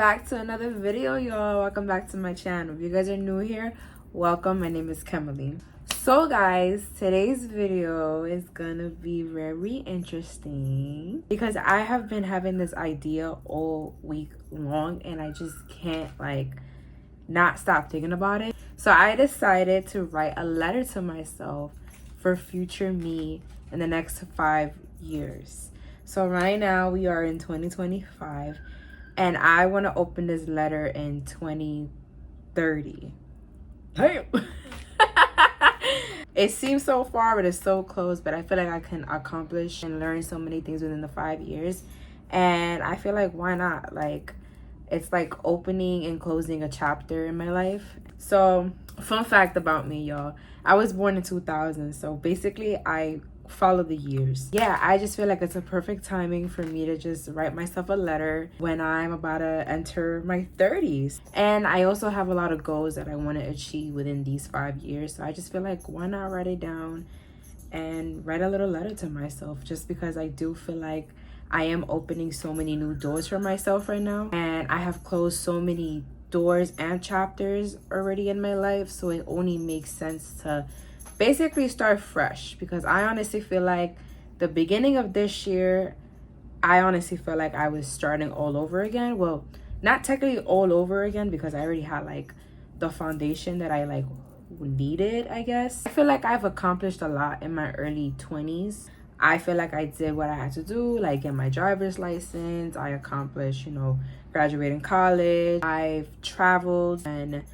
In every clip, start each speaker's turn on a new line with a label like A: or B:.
A: back to another video, y'all. Welcome back to my channel. If you guys are new here, welcome. My name is Kimberly. So guys, today's video is gonna be very interesting because I have been having this idea all week long and I just can't not stop thinking about it. So I decided to write a letter to myself for future me in the next 5 years. So right now we are in 2025 and I want to open this letter in 2030. Damn. It seems so far, but it's so close. But I feel like I can accomplish and learn so many things within the 5 years. And I feel like, why not? It's like opening and closing a chapter in my life. So, fun fact about me, y'all. I was born in 2000. So, basically, I follow the years. Yeah, I just feel like it's a perfect timing for me to just write myself a letter when I'm about to enter my 30s. And I also have a lot of goals that I want to achieve within these 5 years. So I just feel like, why not write it down and write a little letter to myself, just because I do feel like I am opening so many new doors for myself right now. And I have closed so many doors and chapters already in my life. So it only makes sense to basically start fresh, because I honestly feel like the beginning of this year, I honestly feel like I was starting all over again. Well, not technically all over again, because I already had the foundation that I needed, I guess. I feel like I've accomplished a lot in my early 20s. I feel like I did what I had to do, like get my driver's license. I accomplished, graduating college. I've traveled and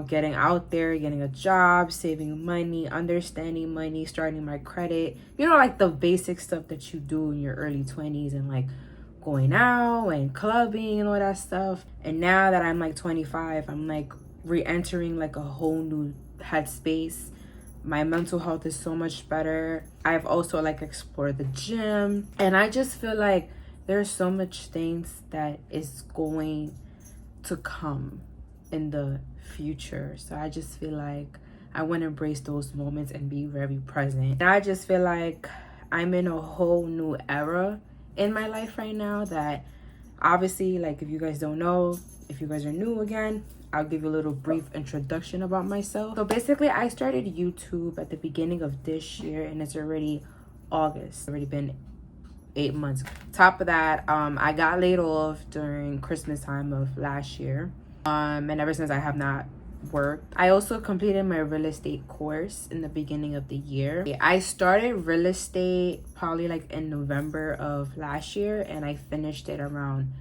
A: getting out there, getting a job, saving money, understanding money, starting my credit, the basic stuff that you do in your early 20s, and going out and clubbing and all that stuff. And now that I'm 25, I'm re-entering a whole new headspace. My mental health is so much better. I've also explored the gym, and I just feel like there's so much things that is going to come in the future. So I just feel like I want to embrace those moments and be very present. And I just feel like I'm in a whole new era in my life right now that obviously, if you guys don't know, if you guys are new again, I'll give you a little brief introduction about myself. So basically, I started YouTube at the beginning of this year, and it's already August. It's already been 8 months. Top of that, I got laid off during Christmas time of last year. And ever since, I have not worked. I also completed my real estate course in the beginning of the year. I started real estate probably in November of last year, and I finished it around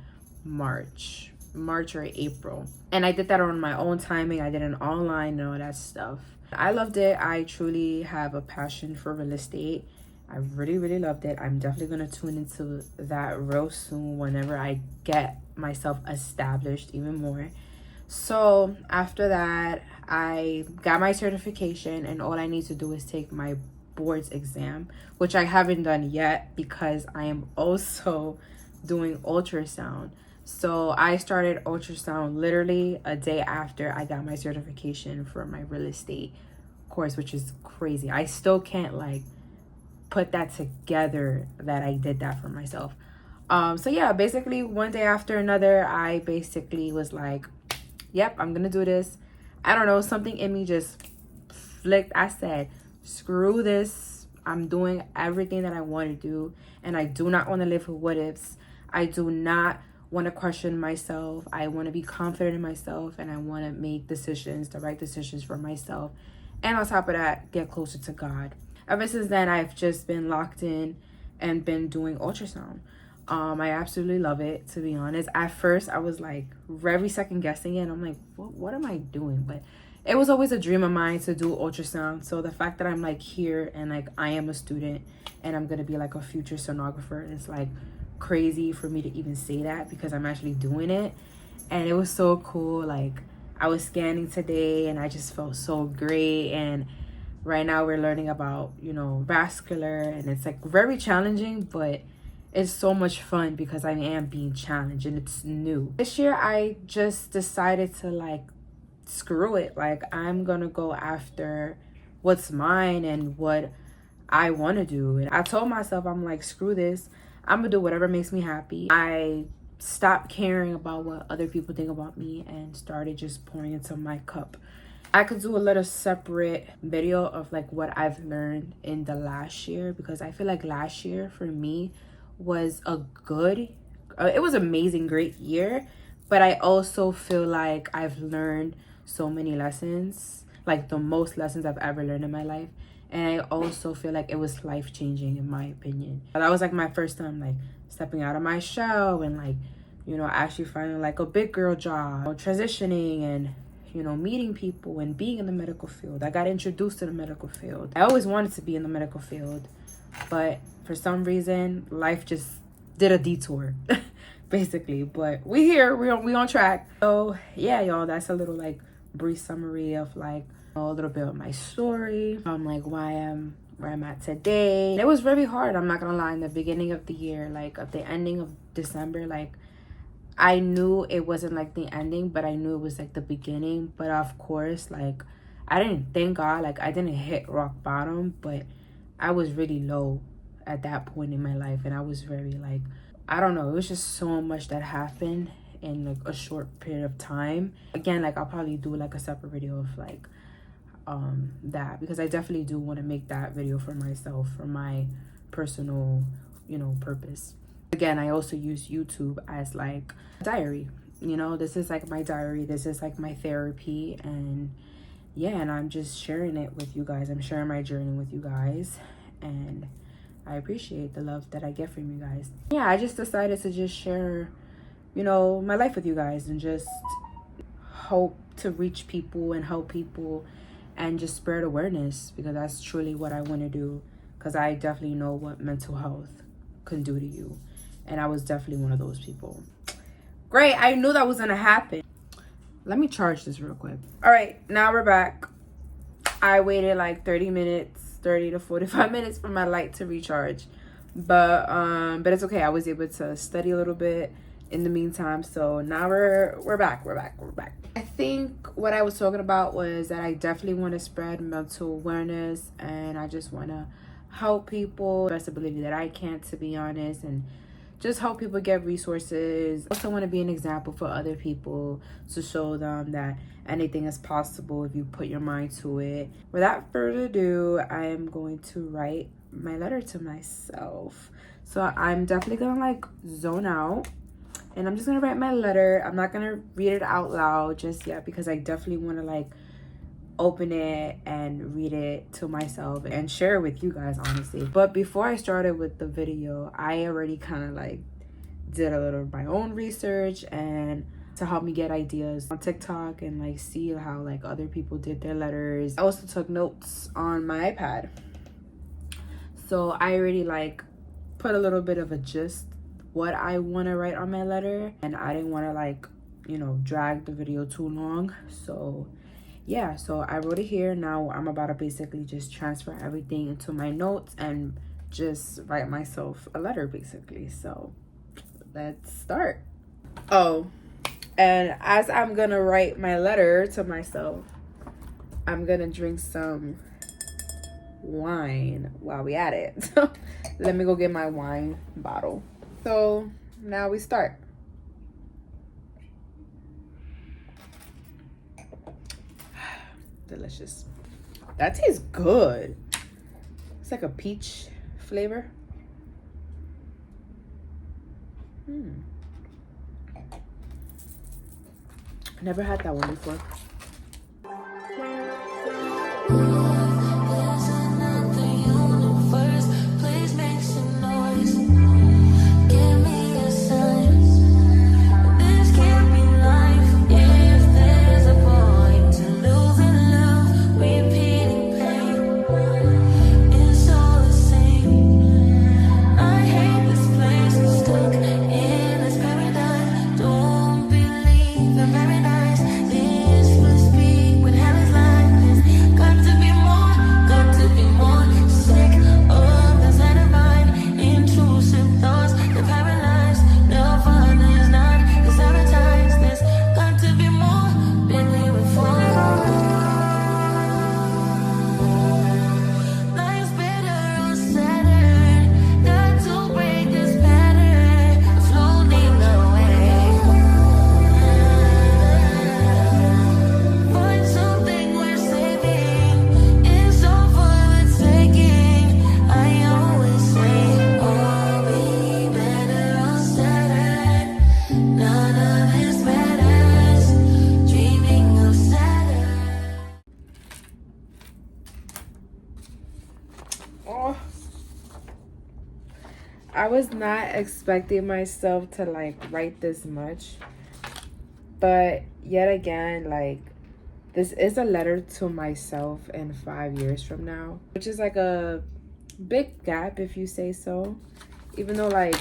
A: March or April. And I did that on my own timing. I did it online and all that stuff. I loved it. I truly have a passion for real estate. I really, really loved it. I'm definitely going to tune into that real soon whenever I get myself established even more. So after that, I got my certification, and all I need to do is take my boards exam, which I haven't done yet because I am also doing ultrasound. So I started ultrasound literally a day after I got my certification for my real estate course, which is crazy. I still can't put that together that I did that for myself. So yeah, basically one day after another, I basically was like, yep, I'm gonna do this. I don't know, something in me just flicked. I said, screw this. I'm doing everything that I want to do, and I do not want to live with what ifs. I do not want to question myself. I want to be confident in myself, and I want to make decisions, the right decisions for myself. And on top of that, get closer to God. Ever since then, I've just been locked in and been doing ultrasound. I absolutely love it, to be honest. At first, I was very second guessing it. And I'm like, what am I doing? But it was always a dream of mine to do ultrasound. So the fact that I'm here and I am a student and I'm going to be a future sonographer, it's crazy for me to even say that because I'm actually doing it. And it was so cool. I was scanning today and I just felt so great. And right now we're learning about, vascular, and it's very challenging, but it's so much fun because I am being challenged and it's new. This year, I just decided to screw it. I'm gonna go after what's mine and what I want to do. And I told myself, I'm screw this. I'm gonna do whatever makes me happy. I stopped caring about what other people think about me and started just pouring into my cup. I could do a little separate video of like what I've learned in the last year, because I feel like last year for me was a good, it was amazing, great year. But I also feel like I've learned so many lessons, like the most lessons I've ever learned in my life. And I also feel like it was life-changing in my opinion. That was like my first time like stepping out of my shell and like, you know, actually finding like a big girl job, transitioning and, you know, meeting people and being in the medical field. I got introduced to the medical field. I always wanted to be in the medical field, but for some reason life just did a detour basically. But we here, we on track. So yeah, y'all, that's a little like brief summary of like a little bit of my story, like why I'm where I'm at today. It was very hard, I'm not gonna lie. In the beginning of the year, like at the ending of December, like I knew it wasn't like the ending, but I knew it was like the beginning. But of course, like I didn't, thank God, like I didn't hit rock bottom, but I was really low at that point in my life. And I was very like, I don't know, it was just so much that happened in like a short period of time. Again, like I'll probably do like a separate video of like that, because I definitely do want to make that video for myself, for my personal, you know, purpose. Again, I also use YouTube as like a diary, you know, this is like my diary, this is like my therapy. And yeah, and I'm just sharing it with you guys. I'm sharing my journey with you guys, and I appreciate the love that I get from you guys. Yeah, I just decided to just share, you know, my life with you guys, and just hope to reach people and help people and just spread awareness, because that's truly what I want to do. Because I definitely know what mental health can do to you, and I was definitely one of those people. Great, I knew that was gonna happen. Let me charge this real quick. All right, now we're back. I waited like 30 to 45 minutes for my light to recharge, but it's okay. I was able to study a little bit in the meantime. So now we're back. I think what I was talking about was that I definitely want to spread mental awareness, and I just want to help people the best ability that I can, to be honest, and just help people get resources. I also want to be an example for other people, to show them that anything is possible if you put your mind to it. Without further ado, I am going to write my letter to myself. So I'm definitely gonna like zone out, and I'm just gonna write my letter. I'm not gonna read it out loud just yet, because I definitely want to like open it and read it to myself and share it with you guys, honestly. But before I started with the video, I already kind of like did a little of my own research, and to help me get ideas on TikTok and like see how like other people did their letters. I also took notes on my iPad, so I already like put a little bit of a gist what I want to write on my letter, and I didn't want to like, you know, drag the video too long. So yeah, so I wrote it here. Now I'm about to basically just transfer everything into my notes and just write myself a letter basically. So let's start. Oh, and as I'm gonna write my letter to myself, I'm gonna drink some wine while we at it. Let me go get my wine bottle. So now we start. Delicious. That tastes good. It's like a peach flavor. Never had that one before.
B: Paradise, this
A: Oh, I was not expecting myself to like write this much, but yet again, like, this is a letter to myself in 5 years from now, which is like a big gap if you say so. Even though, like,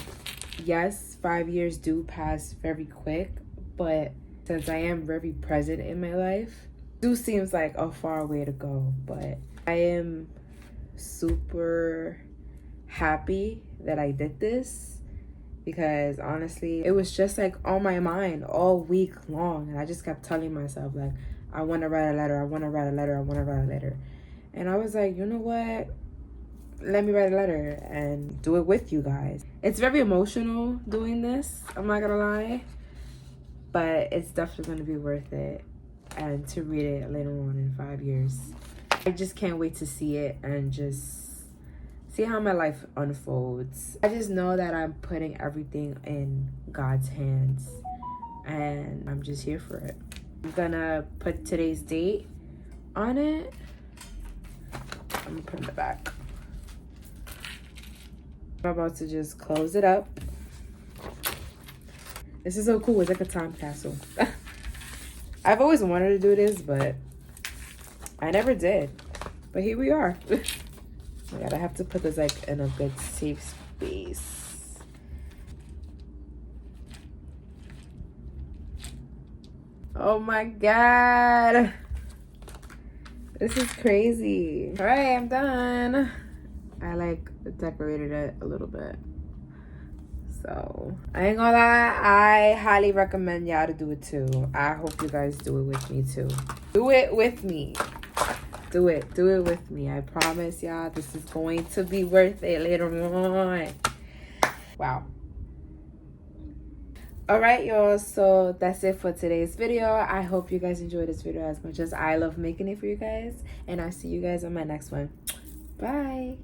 A: yes, 5 years do pass very quick, but since I am very present in my life, it do seems like a far way to go. But I am super happy that I did this, because honestly, it was just like on my mind all week long, and I just kept telling myself like, I want to write a letter, I want to write a letter, I want to write a letter. And I was like, you know what, let me write a letter and do it with you guys. It's very emotional doing this, I'm not gonna lie, but it's definitely gonna be worth it, and to read it later on in 5 years. I just can't wait to see it and just see how my life unfolds. I just know that I'm putting everything in God's hands, and I'm just here for it. I'm gonna put today's date on it. I'm gonna put it in the back. I'm about to just close it up. This is so cool. It's like a time capsule. I've always wanted to do this, but I never did. But here we are. I gotta have to put this like in a good safe space. Oh my god. This is crazy. All right, I'm done. I like decorated it a little bit. So I ain't gonna lie, I highly recommend y'all to do it too. I hope you guys do it with me too. Do it with me. Do it with me. I promise y'all this is going to be worth it later on. Wow. All right, y'all, so that's it for today's video. I hope you guys enjoyed this video as much as I love making it for you guys, and I'll see you guys on my next one. Bye.